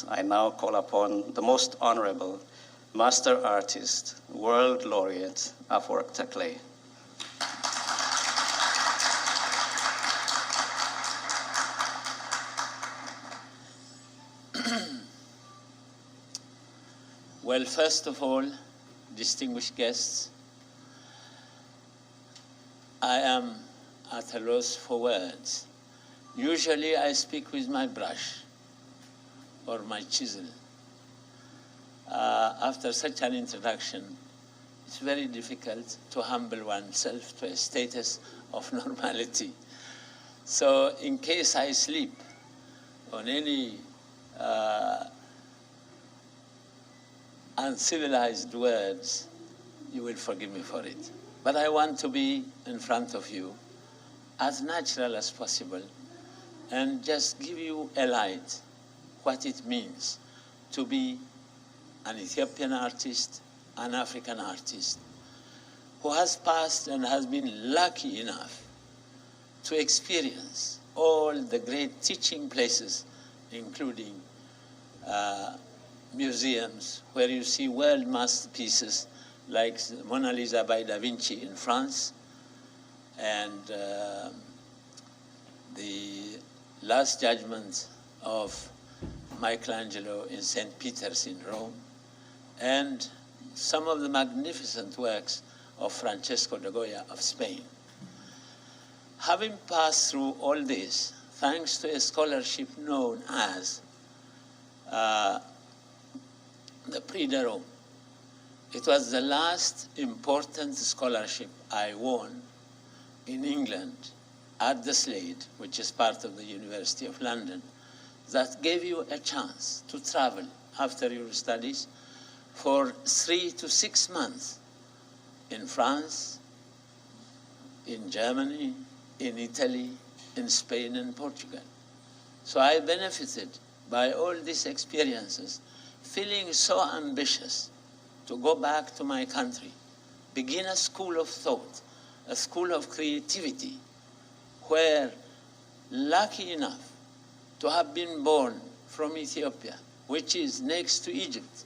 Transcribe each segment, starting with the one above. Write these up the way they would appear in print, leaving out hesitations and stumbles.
I now call upon the Most Honorable Master Artist, World Laureate Afework Tekle. Well, first of all, distinguished guests, I am at a loss for words. Usually I speak with my brush or my chisel. After such an introduction, it's very difficult to humble oneself to a status of normality. So in case I sleep on any uncivilized words, you will forgive me for it. But I want to be in front of you as natural as possible and just give you a light what it means to be an Ethiopian artist, an African artist, who has passed and has been lucky enough to experience all the great teaching places, including museums where you see world masterpieces like Mona Lisa by Da Vinci in France, and the Last Judgment of Michelangelo in St. Peter's in Rome, and some of the magnificent works of Francesco de Goya of Spain. Having passed through all this, thanks to a scholarship known as the Prix de Rome, it was the last important scholarship I won in England at the Slade, which is part of the University of London, that gave you a chance to travel after your studies for 3 to 6 months in France, in Germany, in Italy, in Spain, and Portugal. So I benefited by all these experiences, feeling so ambitious to go back to my country, begin a school of thought, a school of creativity, where, lucky enough to have been born from Ethiopia, which is next to Egypt,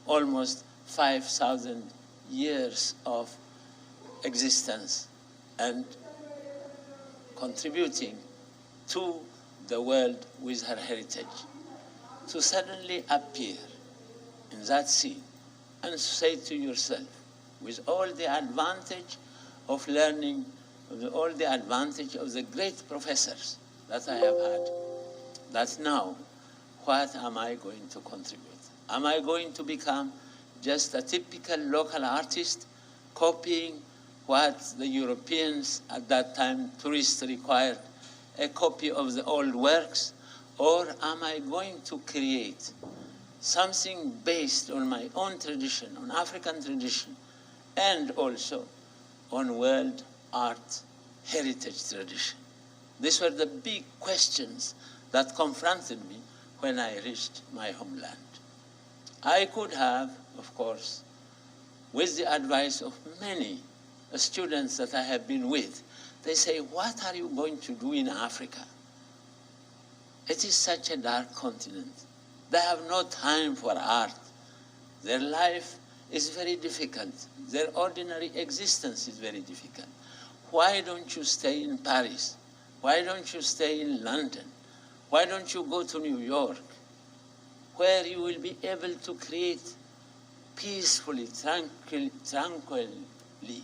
almost 5,000 years of existence and contributing to the world with her heritage, to suddenly appear in that scene and say to yourself, with all the advantage of learning, all the advantage of the great professors that I have had, that now, what am I going to contribute? Am I going to become just a typical local artist, copying what the Europeans at that time, tourists required, a copy of the old works? Or am I going to create something based on my own tradition, on African tradition, and also on world art heritage tradition? These were the big questions that confronted me when I reached my homeland. I could have, of course, with the advice of many students that I have been with, they say, what are you going to do in Africa? It is such a dark continent. They have no time for art. Their life is very difficult. Their ordinary existence is very difficult. Why don't you stay in Paris? Why don't you stay in London? Why don't you go to New York, where you will be able to create peacefully, tranquilly,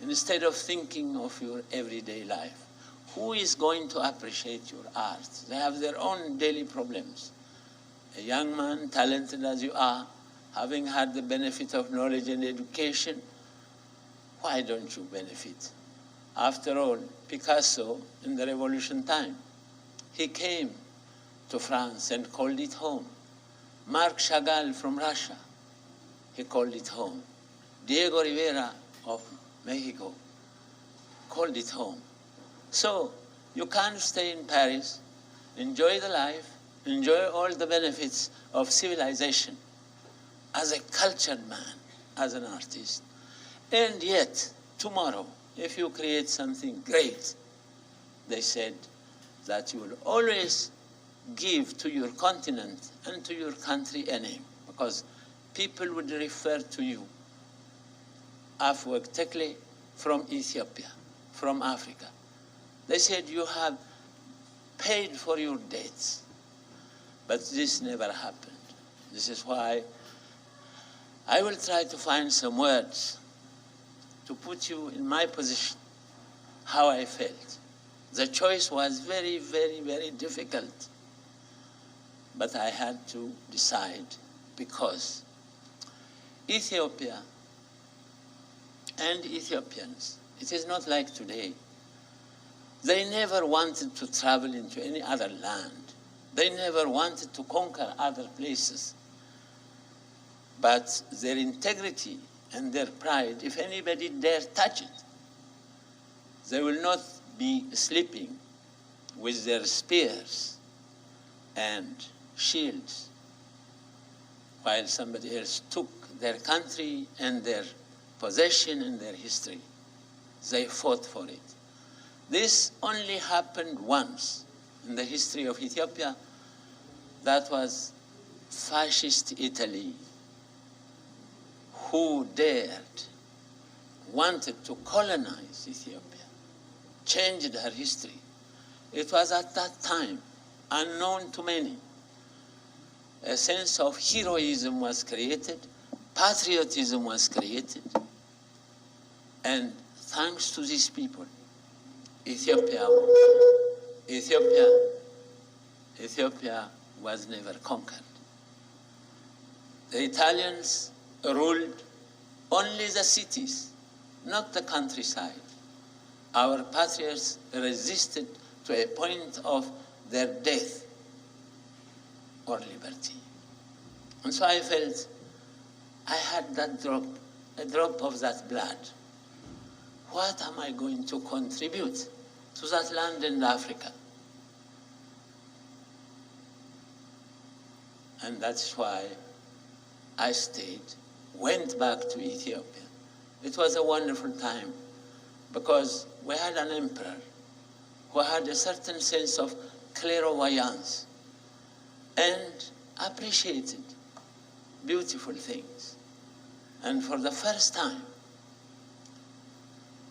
instead of thinking of your everyday life? Who is going to appreciate your art? They have their own daily problems. A young man, talented as you are, having had the benefit of knowledge and education, why don't you benefit? After all, Picasso, in the Revolution time, he came to France and called it home. Marc Chagall from Russia, he called it home. Diego Rivera of Mexico called it home. So you can't stay in Paris, enjoy the life, enjoy all the benefits of civilization as a cultured man, as an artist, and yet tomorrow, if you create something great, they said that you will always give to your continent and to your country a name, because people would refer to you, Afework Tekle from Ethiopia, from Africa. They said, you have paid for your debts. But this never happened. This is why I will try to find some words to put you in my position, how I felt. The choice was very, very, very difficult. But I had to decide, because Ethiopia and Ethiopians, it is not like today. They never wanted to travel into any other land. They never wanted to conquer other places. But their integrity and their pride, if anybody dare touch it, they will not be sleeping with their spears and shields while somebody else took their country and their possession and their history. They fought for it. This only happened once in the history of Ethiopia. That was fascist Italy, who dared, wanted to colonize Ethiopia, changed her history. It was at that time unknown to many. A sense of heroism was created, patriotism was created, and thanks to these people, Ethiopia was never conquered. The Italians ruled only the cities, not the countryside. Our patriots resisted to a point of their death or liberty. And so I felt I had that drop, a drop of that blood. What am I going to contribute to that land in Africa? And that's why I stayed, went back to Ethiopia. It was a wonderful time, because we had an emperor who had a certain sense of clairvoyance and appreciated beautiful things. And for the first time,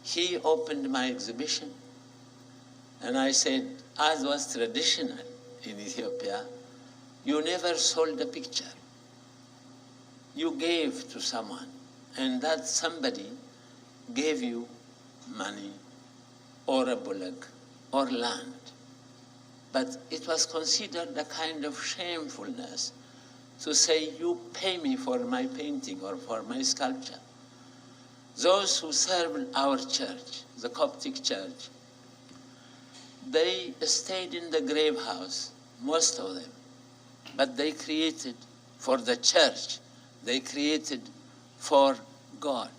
he opened my exhibition, and I said, as was traditional in Ethiopia, you never sold a picture. You gave to someone, and that somebody gave you money or a bullock or land. But it was considered a kind of shamefulness to say, you pay me for my painting or for my sculpture. Those who served our church, the Coptic church, they stayed in the grave house, most of them, but they created for the church, they created for God.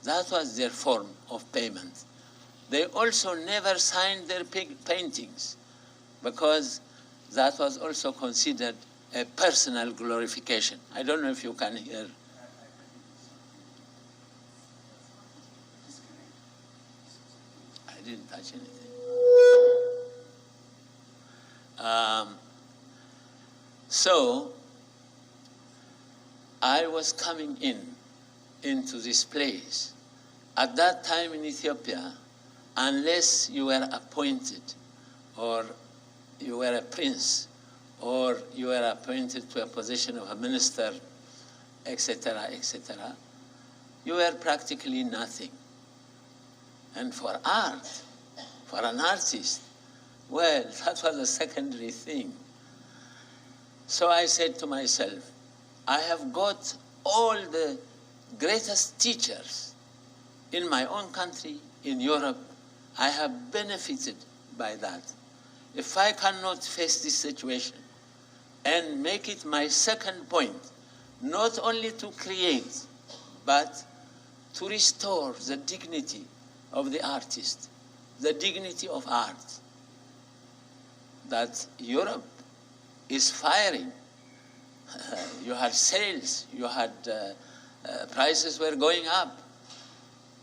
That was their form of payment. They also never signed their paintings, because that was also considered a personal glorification. I don't know if you can hear. I didn't touch anything. So I was coming into this place. At that time in Ethiopia, unless you were appointed, or you were a prince, or you were appointed to a position of a minister, etc., you were practically nothing. And for art, for an artist, well, that was a secondary thing. So I said to myself, I have got all the greatest teachers in my own country, in Europe. I have benefited by that. If I cannot face this situation and make it my second point, not only to create, but to restore the dignity of the artist, the dignity of art, that Europe is firing. You had sales, you had prices were going up.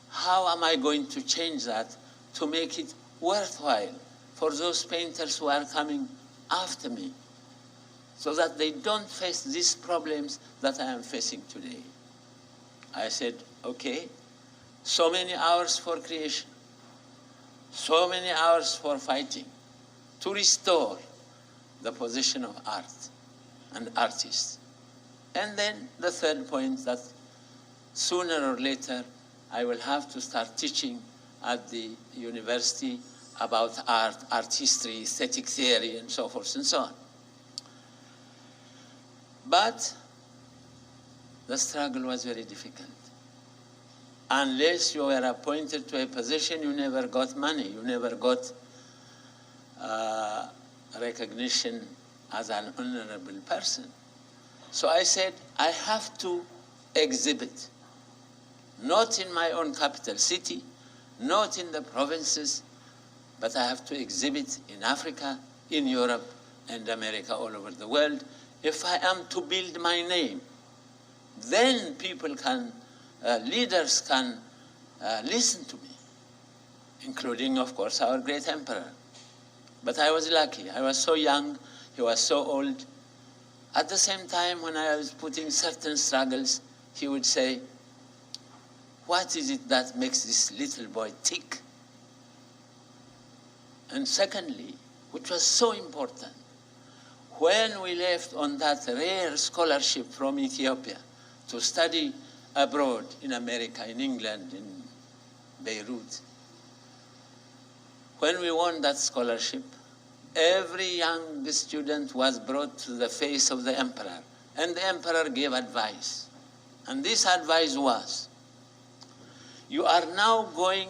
How am I going to change that to make it worthwhile for those painters who are coming after me so that they don't face these problems that I am facing today. I said, okay, so many hours for creation, so many hours for fighting to restore the position of art and artists. And then the third point, that sooner or later I will have to start teaching at the university about art, art history, aesthetic theory, and so forth and so on. But the struggle was very difficult. Unless you were appointed to a position, you never got money, you never got recognition as an honorable person. So I said, I have to exhibit, not in my own capital city, not in the provinces, but I have to exhibit in Africa, in Europe, and America, all over the world. If I am to build my name, then people can, leaders can listen to me, including, of course, our great emperor. But I was lucky. I was so young, he was so old. At the same time, when I was putting certain struggles, he would say, what is it that makes this little boy tick? And secondly, which was so important, when we left on that rare scholarship from Ethiopia to study abroad in America, in England, in Beirut, when we won that scholarship, every young student was brought to the face of the emperor, and the emperor gave advice. And this advice was, you are now going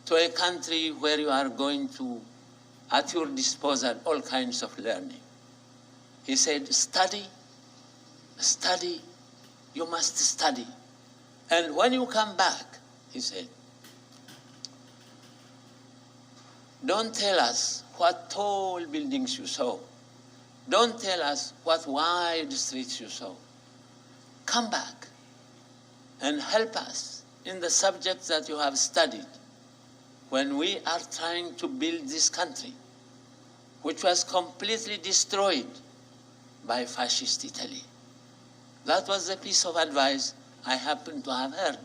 to a country where you are going to, at your disposal, all kinds of learning. He said, study, study, you must study. And when you come back, he said, don't tell us what tall buildings you saw. Don't tell us what wide streets you saw. Come back and help us in the subjects that you have studied when we are trying to build this country, which was completely destroyed by fascist Italy. That was the piece of advice I happened to have heard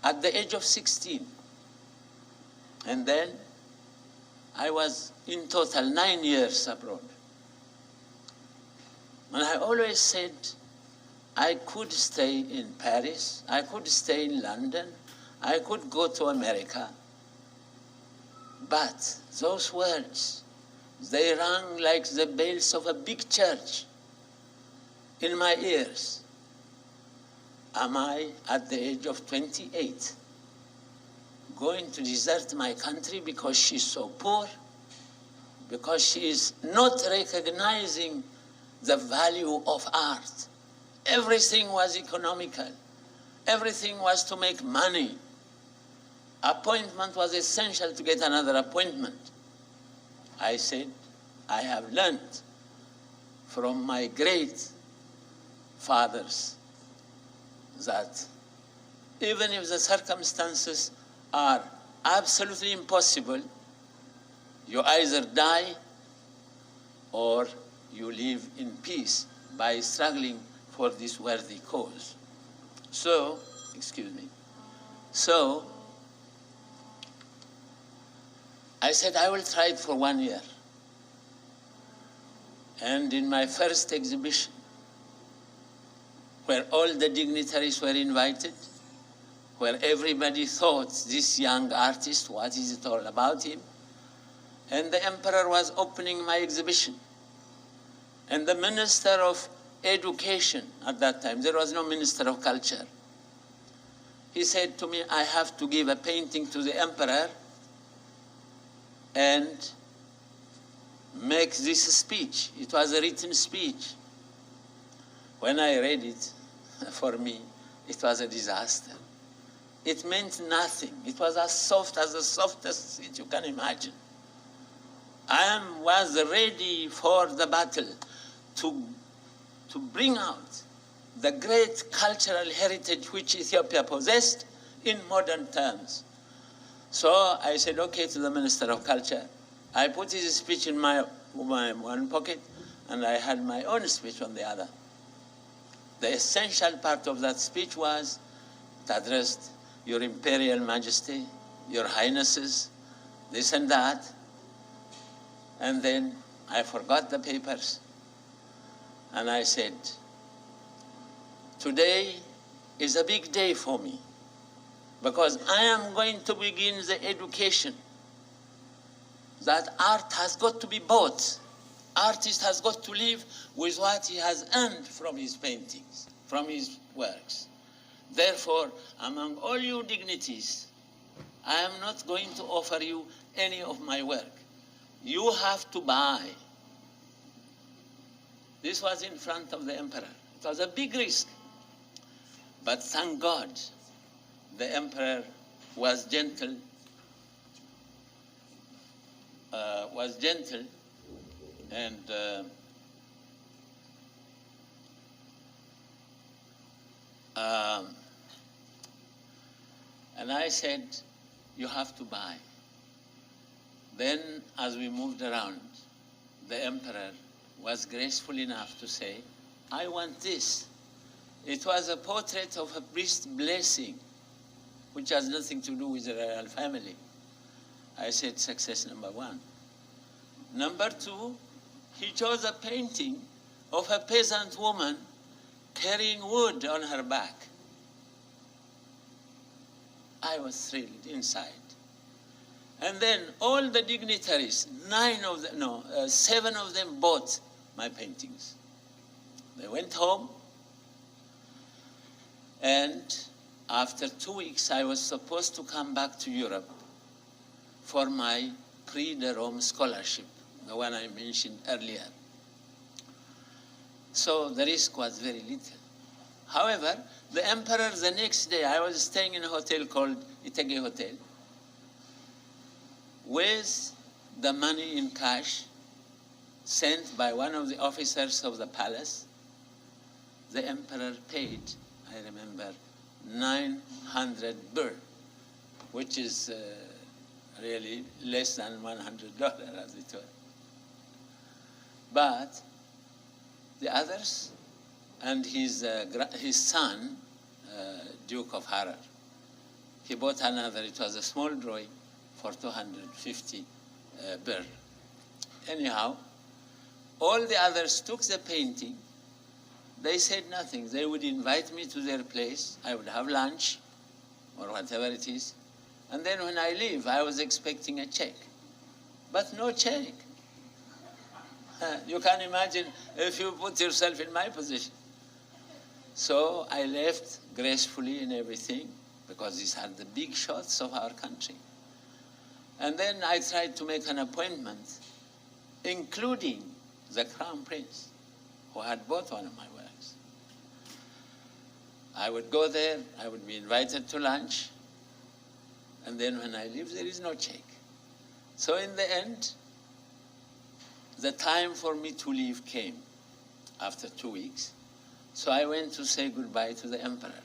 at the age of 16. And then I was in total 9 years abroad. And I always said I could stay in Paris, I could stay in London, I could go to America. But those words, they rang like the bells of a big church in my ears. Am I, at the age of 28, going to desert my country because she's so poor? Because she is not recognizing the value of art? Everything was economical. Everything was to make money. Appointment was essential to get another appointment. I said, I have learned from my great fathers that even if the circumstances are absolutely impossible, you either die or you live in peace by struggling for this worthy cause. So, excuse me. So, I said, I will try it for 1 year. And in my first exhibition, where all the dignitaries were invited, where everybody thought this young artist, what is it all about him? And the emperor was opening my exhibition. And the Minister of Education at that time, there was no Minister of Culture. He said to me, I have to give a painting to the emperor and make this speech. It was a written speech. When I read it, for me, it was a disaster. It meant nothing. It was as soft as the softest seed you can imagine. I was ready for the battle to bring out the great cultural heritage which Ethiopia possessed in modern terms. So I said, okay, to the Minister of Culture. I put his speech in my one pocket. and I had my own speech on the other. The essential part of that speech was to address Your Imperial Majesty, Your Highnesses, this and that. And then I forgot the papers. And I said, today is a big day for me because I am going to begin the education that art has got to be bought. Artist has got to live with what he has earned from his paintings, from his works. Therefore, among all you dignities, I am not going to offer you any of my work. You have to buy. This was in front of the emperor. It was a big risk. But thank God, the emperor was gentle, and I said, you have to buy. Then, as we moved around, the emperor was graceful enough to say, I want this. It was a portrait of a priest blessing, which has nothing to do with the royal family. I said, success number one. Number two, he chose a painting of a peasant woman carrying wood on her back. I was thrilled inside. And then all the dignitaries, 7 of them bought my paintings. They went home, and after 2 weeks, I was supposed to come back to Europe for my Prix de Rome scholarship, the one I mentioned earlier. So the risk was very little. However, the emperor, the next day, I was staying in a hotel called Itege Hotel, with the money in cash sent by one of the officers of the palace. The emperor paid, I remember, 900 birr, which is really less than $100, as it were. But the others, and his son, Duke of Harar, he bought another. It was a small drawing for 250 birr. Anyhow, all the others took the painting. They said nothing. They would invite me to their place. I would have lunch or whatever it is. And then when I leave, I was expecting a check. But no check. You can imagine if you put yourself in my position. So I left gracefully and everything, because these are the big shots of our country. And then I tried to make an appointment, including the Crown Prince, who had bought one of my works. I would go there, I would be invited to lunch, and then when I leave, there is no check. So in the end, the time for me to leave came after 2 weeks. So I went to say goodbye to the emperor.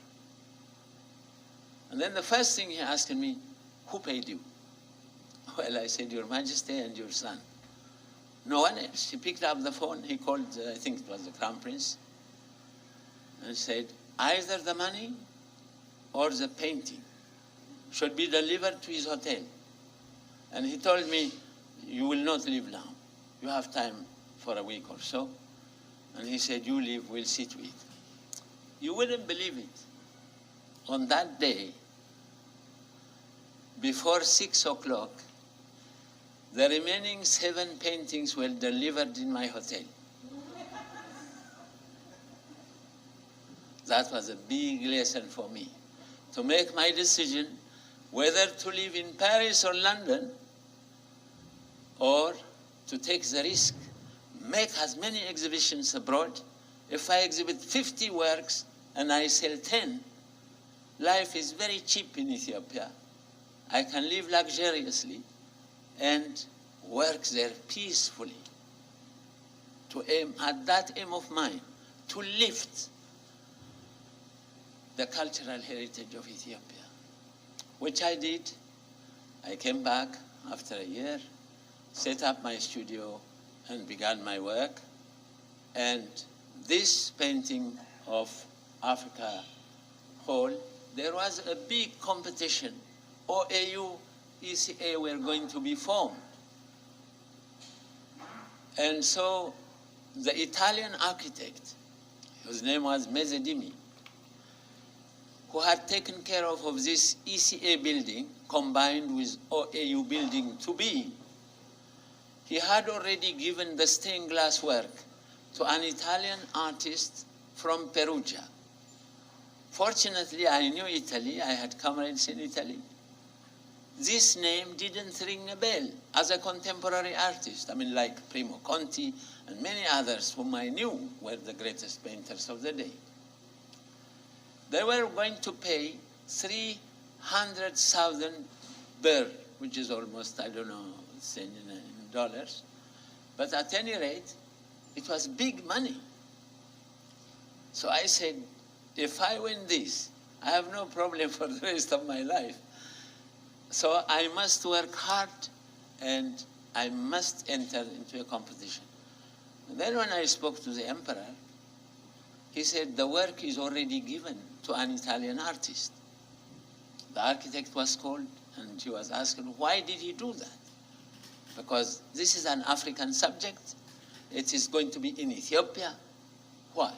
And then the first thing he asked me, who paid you? Well, I said, Your Majesty and your son. No one else. He picked up the phone. He called, I think it was the Crown Prince, and said, either the money or the painting should be delivered to his hotel. And he told me, you will not leave now. You have time for a week or so. And he said, you leave, we'll see to it. You wouldn't believe it. On that day, before 6 o'clock, the remaining 7 paintings were delivered in my hotel. That was a big lesson for me, to make my decision whether to live in Paris or London, or to take the risk, make as many exhibitions abroad. If I exhibit 50 works and I sell 10, life is very cheap in Ethiopia. I can live luxuriously and work there peacefully, to aim at that aim of mine, to lift the cultural heritage of Ethiopia, which I did. I came back after a year, set up my studio, and began my work. And this painting of Africa whole, there was a big competition. OAU, ECA were going to be formed. And so the Italian architect, whose name was Mezzedimi, who had taken care of this ECA building combined with OAU building to be, he had already given the stained glass work to an Italian artist from Perugia. Fortunately, I knew Italy. I had comrades in Italy. This name didn't ring a bell as a contemporary artist. I mean, like Primo Conti and many others whom I knew were the greatest painters of the day. They were going to pay 300,000 birr, which is almost, I don't know, in dollars. But at any rate, it was big money. So I said, if I win this, I have no problem for the rest of my life. So I must work hard and I must enter into a competition. And then when I spoke to the emperor, he said the work is already given to an Italian artist. The architect was called and he was asked, why did he do that? Because this is an African subject. It is going to be in Ethiopia. Why?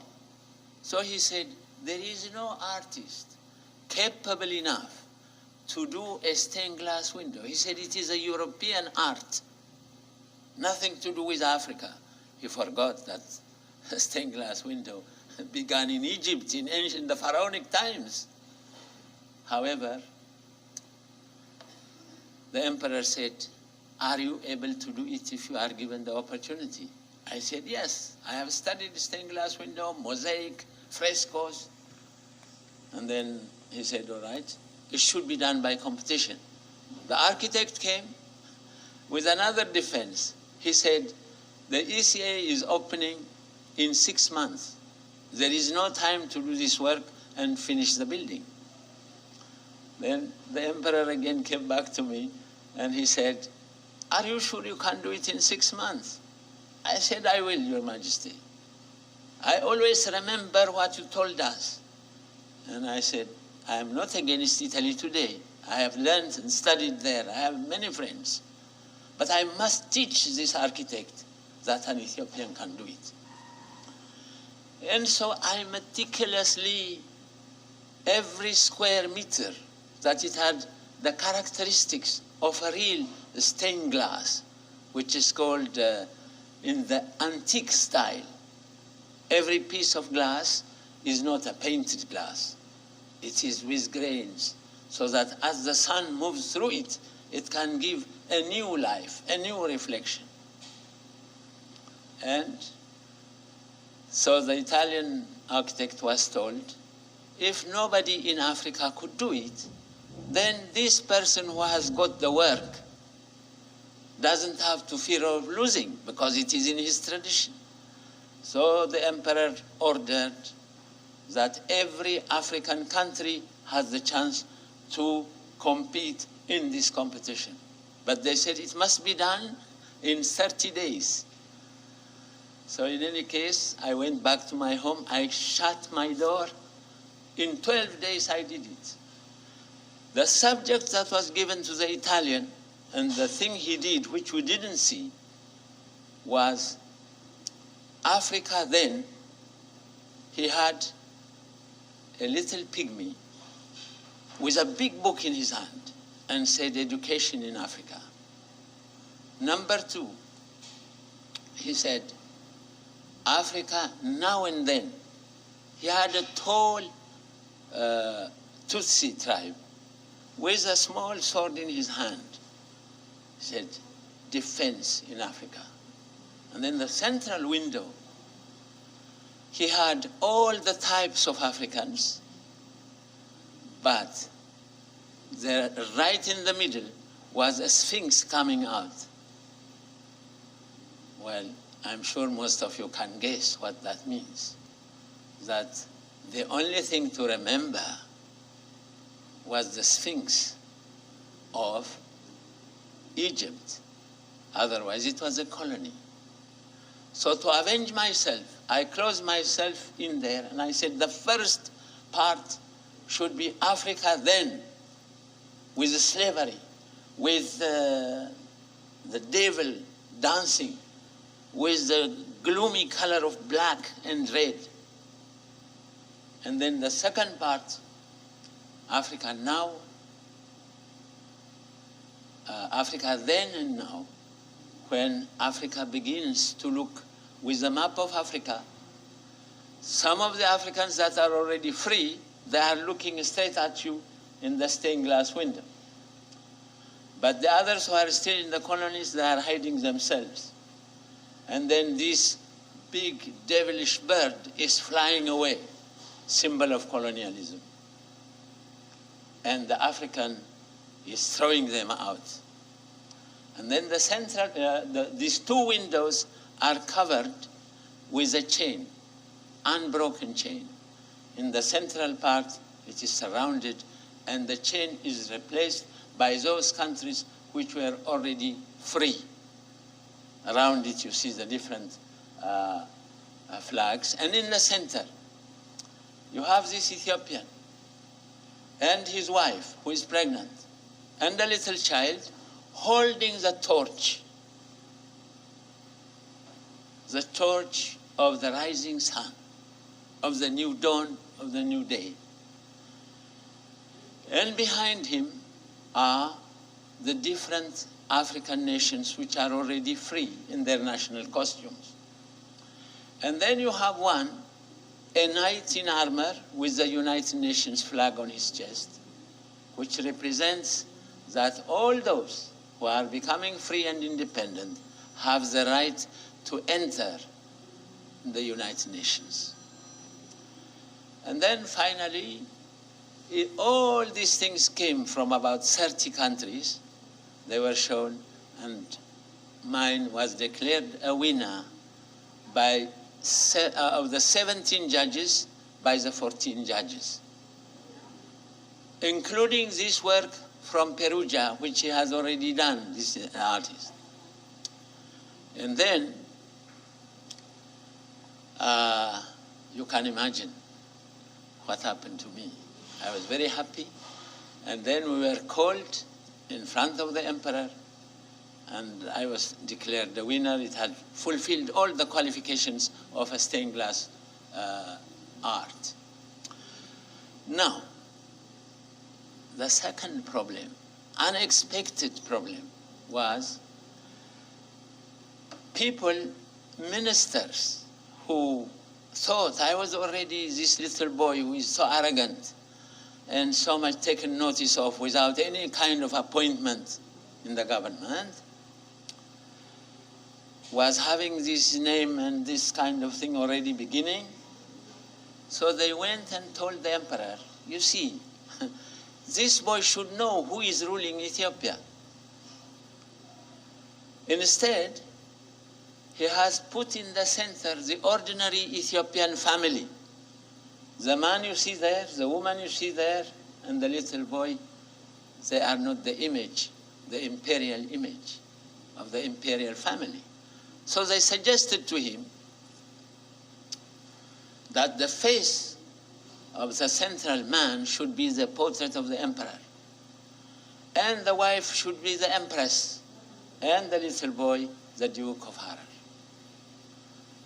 So he said, there is no artist capable enough to do a stained glass window. He said it is a European art, nothing to do with Africa. He forgot that a stained glass window began in Egypt in the pharaonic times. However, the emperor said, are you able to do it if you are given the opportunity? I said, yes, I have studied stained glass window, mosaic, frescoes. And then he said, all right, it should be done by competition. The architect came with another defense. He said, the ECA is opening in 6 months. There is no time to do this work and finish the building. Then the emperor again came back to me and he said, are you sure you can do it in 6 months? I said, I will, Your Majesty. I always remember what you told us. And I said, I am not against Italy today. I have learned and studied there. I have many friends. But I must teach this architect that an Ethiopian can do it. And so I meticulously, every square meter, that it had the characteristics of a real stained glass, which is called in the antique style. Every piece of glass is not a painted glass. It is with grains, so that as the sun moves through it, it can give a new life, a new reflection. And so the Italian architect was told, if nobody in Africa could do it, then this person who has got the work doesn't have to fear of losing, because it is in his tradition. So the emperor ordered that every African country has the chance to compete in this competition. But they said it must be done in 30 days. So in any case, I went back to my home, I shut my door. In 12 days I did it. The subject that was given to the Italian, and the thing he did, which we didn't see, was Africa then. He had a little pygmy with a big book in his hand and said, education in Africa. Number 2, he said, Africa now and then. He had a tall Tutsi tribe with a small sword in his hand. He said, defense in Africa. And then the central window, he had all the types of Africans, but there, right in the middle was a sphinx coming out. Well, I'm sure most of you can guess what that means. That the only thing to remember was the Sphinx of Egypt. Otherwise, it was a colony. So to avenge myself, I closed myself in there, and I said the first part should be Africa then, with the slavery, with the devil dancing, with the gloomy color of black and red. And then the second part, Africa now, Africa then and now, when Africa begins to look with the map of Africa, some of the Africans that are already free, they are looking straight at you in the stained glass window. But the others who are still in the colonies, they are hiding themselves. And then this big devilish bird is flying away, symbol of colonialism. And the African is throwing them out. And then the central, these two windows are covered with a chain, unbroken chain. In the central part, it is surrounded, and the chain is replaced by those countries which were already free. Around it, you see the different flags. And in the center, you have this Ethiopian and his wife, who is pregnant, and a little child holding the torch of the rising sun, of the new dawn, of the new day. And behind him are the different African nations which are already free in their national costumes. And then you have one, a knight in armor with the United Nations flag on his chest, which represents that all those who are becoming free and independent have the right to enter the United Nations. And then finally, all these things came from about 30 countries. They were shown, and mine was declared a winner by of the 17 judges by the 14 judges, including this work from Perugia, which he has already done, this artist. And then you can imagine what happened to me. I was very happy, and then we were called in front of the emperor, and I was declared the winner. It had fulfilled all the qualifications of a stained glass art. Now, the second problem, unexpected problem, was people, ministers, who thought I was already this little boy who is so arrogant and so much taken notice of without any kind of appointment in the government, was having this name and this kind of thing already beginning. So they went and told the emperor, you see, this boy should know who is ruling Ethiopia. Instead, he has put in the center the ordinary Ethiopian family. The man you see there, the woman you see there, and the little boy, they are not the image, the imperial image of the imperial family. So they suggested to him that the face of the central man should be the portrait of the emperor, and the wife should be the empress, and the little boy, the Duke of Harar.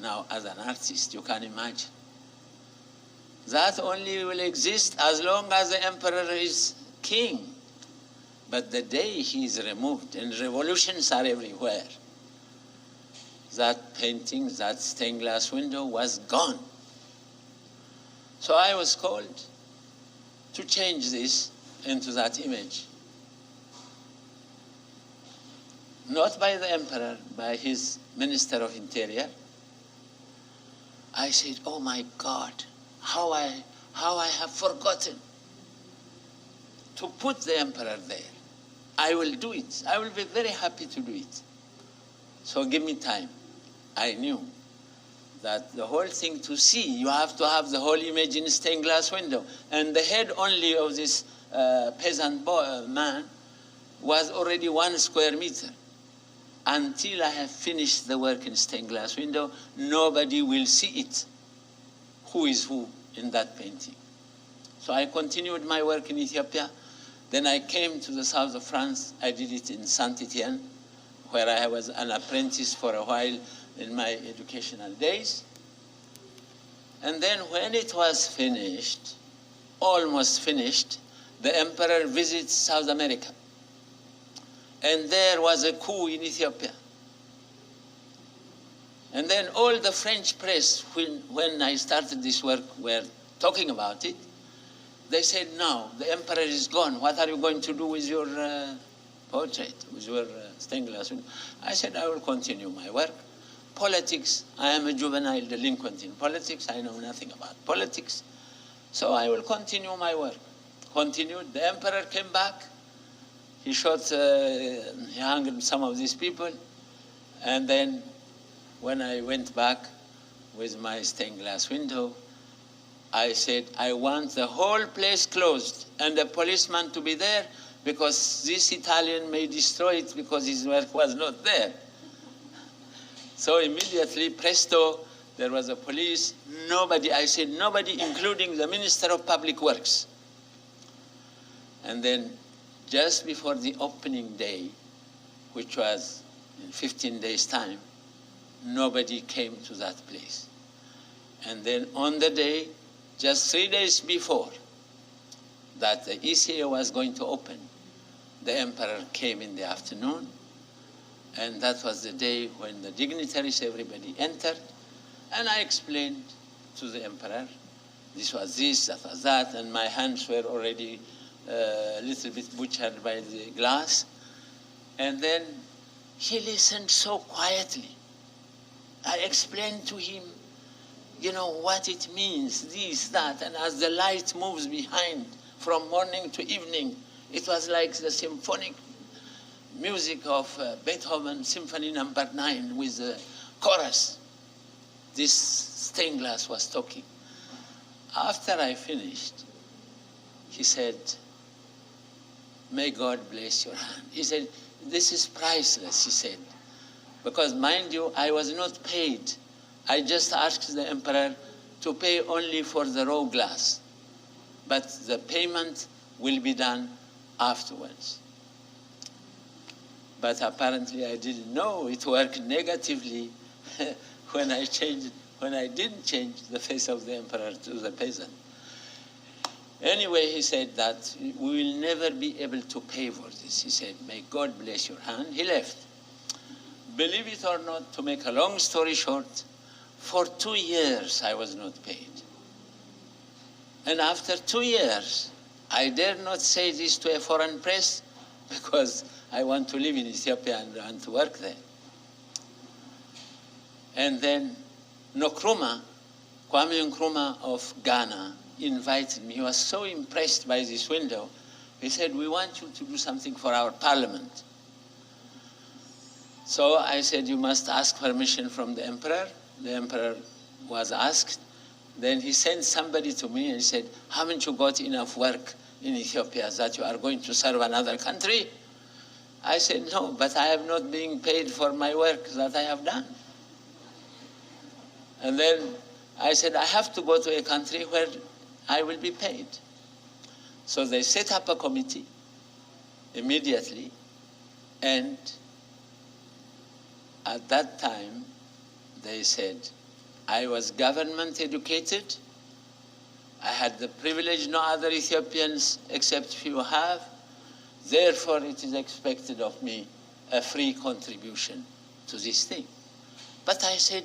Now, as an artist, you can imagine that only will exist as long as the emperor is king. But the day he is removed and revolutions are everywhere, that painting, that stained glass window was gone. So I was called to change this into that image. Not by the emperor, by his Minister of Interior. I said, oh my God, how I have forgotten to put the emperor there. I will do it. I will be very happy to do it. So give me time. I knew that the whole thing to see, you have to have the whole image in a stained glass window. And the head only of this peasant boy, man was already 1 square meter. until I have finished the work in stained glass window, nobody will see it, who is who in that painting. So I continued my work in Ethiopia. Then I came to the south of France. I did it in Saint-Étienne, where I was an apprentice for a while in my educational days. And then when it was finished, almost finished, the emperor visits South America. And there was a coup in Ethiopia. And then all the French press, when I started this work, were talking about it. They said, no, the emperor is gone. What are you going to do with your portrait, with your stained glass window? I said, I will continue my work. Politics, I am a juvenile delinquent in politics. I know nothing about politics. So I will continue my work. Continued. The emperor came back. He shot, he hung some of these people. And then when I went back with my stained glass window, I said, I want the whole place closed and the policeman to be there because this Italian may destroy it because his work was not there. So immediately, presto, there was a police. Nobody, I said, nobody, including the Minister of Public Works. And then just before the opening day, which was in 15 days' time, nobody came to that place. And then on the day, just 3 days before that the ECA was going to open, the emperor came in the afternoon, and that was the day when the dignitaries, everybody entered, and I explained to the emperor, this was this, that was that, and my hands were already a little bit butchered by the glass. And then he listened so quietly. I explained to him, you know, what it means, this, that, and as the light moves behind from morning to evening, it was like the symphonic music of Beethoven Symphony No. 9 with the chorus. This stained glass was talking. After I finished, he said, may God bless your hand. He said, this is priceless, he said. Because mind you, I was not paid. I just asked the emperor to pay only for the raw glass. But the payment will be done afterwards. But apparently I didn't know it worked negatively when I didn't change the face of the emperor to the peasant. Anyway, he said that we will never be able to pay for this. He said, may God bless your hand. He left. Believe it or not, to make a long story short, for 2 years I was not paid. And after 2 years, I dare not say this to a foreign press because I want to live in Ethiopia and to work there. And then Kwame Nkrumah of Ghana invited me. He was so impressed by this window. He said, we want you to do something for our parliament. So I said, you must ask permission from the emperor. The emperor was asked. Then he sent somebody to me and he said, haven't you got enough work in Ethiopia that you are going to serve another country? I said, no, but I have not been paid for my work that I have done. And then I said, I have to go to a country where I will be paid. So they set up a committee immediately, and at that time they said, I was government educated, I had the privilege no other Ethiopians except few have, therefore it is expected of me a free contribution to this thing. But I said,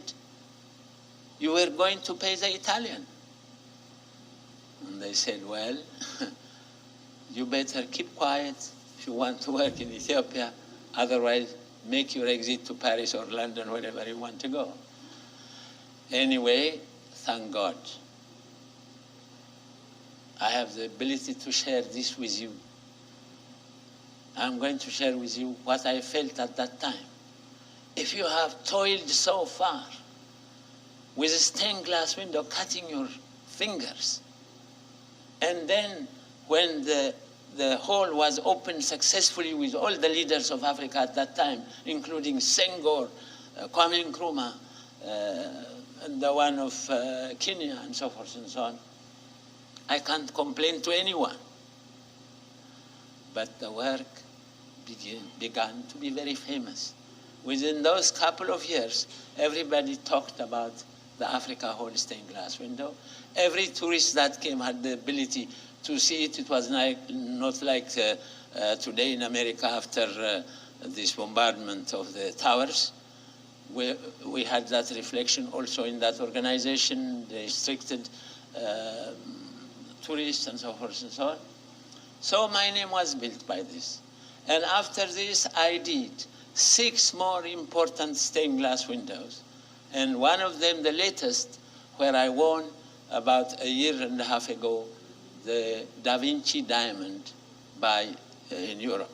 you were going to pay the Italian. And they said, well, you better keep quiet if you want to work in Ethiopia, otherwise make your exit to Paris or London, wherever you want to go. Anyway, thank God. I have the ability to share this with you. I'm going to share with you what I felt at that time. If you have toiled so far with a stained glass window cutting your fingers, and then when the the hall was opened successfully with all the leaders of Africa at that time, including Senghor, Kwame Nkrumah, and the one of Kenya, and so forth and so on. I can't complain to anyone. But the work began to be very famous. Within those couple of years, everybody talked about the Africa Hall stained glass window. Every tourist that came had the ability to see it. It was not like today in America after this bombardment of the towers. We had that reflection also in that organization. They restricted tourists and so forth and so on. So my name was built by this. And after this, I did 6 more important stained glass windows. And one of them, the latest, where I won about a year and a half ago, the Da Vinci diamond in Europe.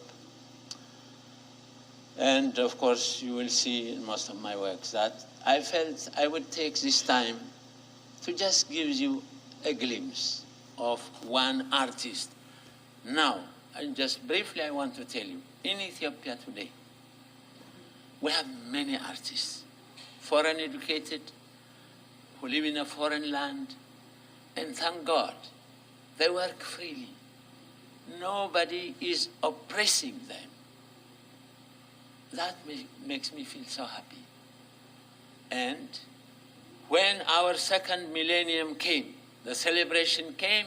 And of course, you will see in most of my works that I felt I would take this time to just give you a glimpse of one artist. Now, and just briefly, I want to tell you, in Ethiopia today, we have many artists, foreign educated, who live in a foreign land, and thank God, they work freely. Nobody is oppressing them. That makes me feel so happy. And when our second millennium came, the celebration came,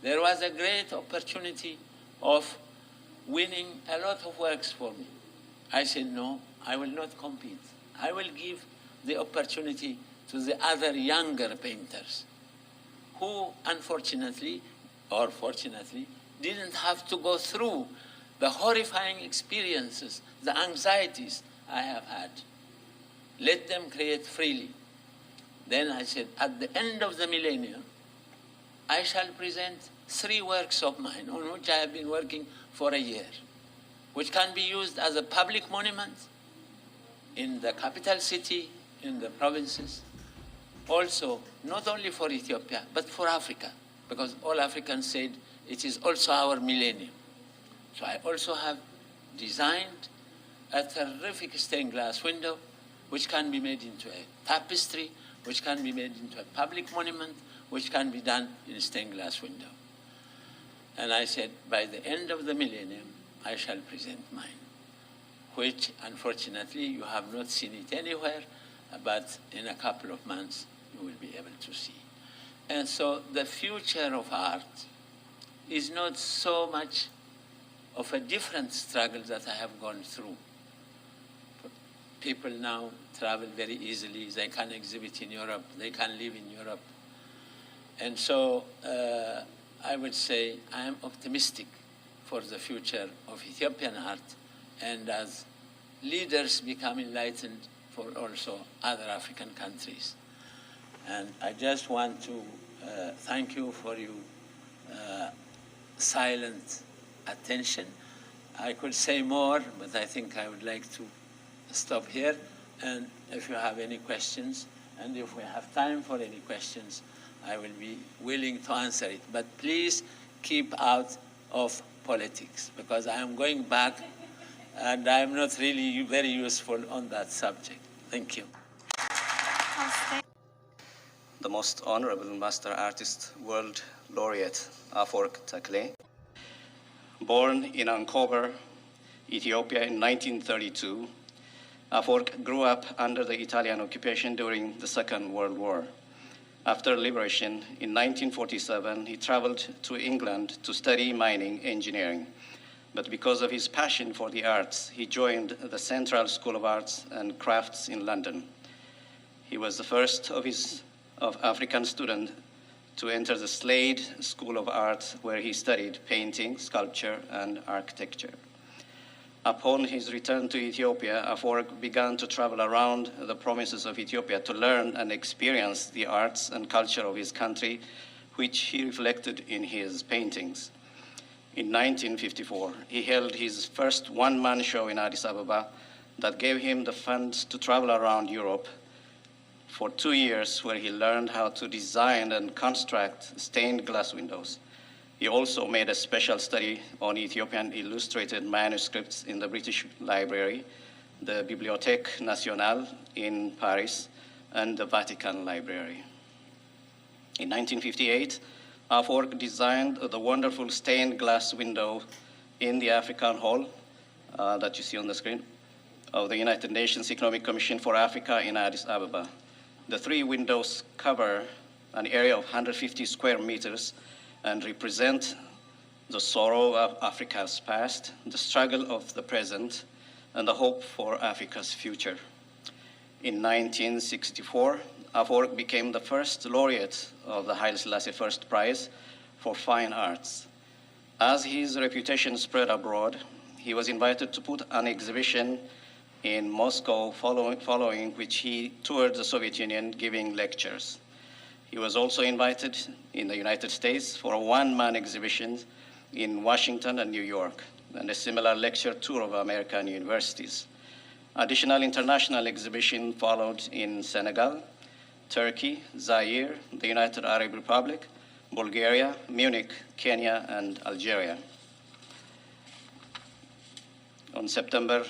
there was a great opportunity of winning a lot of works for me. I said, no, I will not compete. I will give the opportunity to the other younger painters who, unfortunately, or fortunately, didn't have to go through the horrifying experiences, the anxieties I have had. Let them create freely. Then I said, at the end of the millennium, I shall present 3 works of mine on which I have been working for a year, which can be used as a public monument in the capital city, in the provinces. Also, not only for Ethiopia, but for Africa, because all Africans said it is also our millennium. So I also have designed a terrific stained glass window, which can be made into a tapestry, which can be made into a public monument, which can be done in a stained glass window. And I said, by the end of the millennium, I shall present mine, which unfortunately you have not seen it anywhere, but in a couple of months you will be able to see. And so the future of art is not so much of a different struggle that I have gone through. People now travel very easily. They can exhibit in Europe. They can live in Europe. And so I would say I am optimistic for the future of Ethiopian art, and as leaders become enlightened for also other African countries. And I just want to thank you for your silent attention. I could say more, but I think I would like to stop here. And if you have any questions, and if we have time for any questions, I will be willing to answer it. But please keep out of politics, because I am going back and I am not really very useful on that subject. Thank you. The most honorable Master Artist, World Laureate Afework Tekle, born in Ankober, Ethiopia in 1932, Afework grew up under the Italian occupation during the Second World War. After liberation, in 1947, he traveled to England to study mining engineering. But because of his passion for the arts, he joined the Central School of Arts and Crafts in London. He was the first of African students to enter the Slade School of Art, where he studied painting, sculpture, and architecture. Upon his return to Ethiopia, Afework began to travel around the provinces of Ethiopia to learn and experience the arts and culture of his country, which he reflected in his paintings. In 1954, he held his first one-man show in Addis Ababa that gave him the funds to travel around Europe for 2 years, where he learned how to design and construct stained glass windows. He also made a special study on Ethiopian illustrated manuscripts in the British Library, the Bibliothèque Nationale in Paris, and the Vatican Library. In 1958, Afework designed the wonderful stained glass window in the African Hall that you see on the screen of the United Nations Economic Commission for Africa in Addis Ababa. The three windows cover an area of 150 square meters and represent the sorrow of Africa's past, the struggle of the present, and the hope for Africa's future. In 1964, Afework became the first laureate of the Haile Selassie First Prize for Fine Arts. As his reputation spread abroad, he was invited to put an exhibition in Moscow, following which he toured the Soviet Union giving lectures. He was also invited in the United States for a one-man exhibition in Washington and New York, and a similar lecture tour of American universities. Additional international exhibition followed in Senegal, Turkey, Zaire, the United Arab Republic, Bulgaria, Munich, Kenya, and Algeria. On September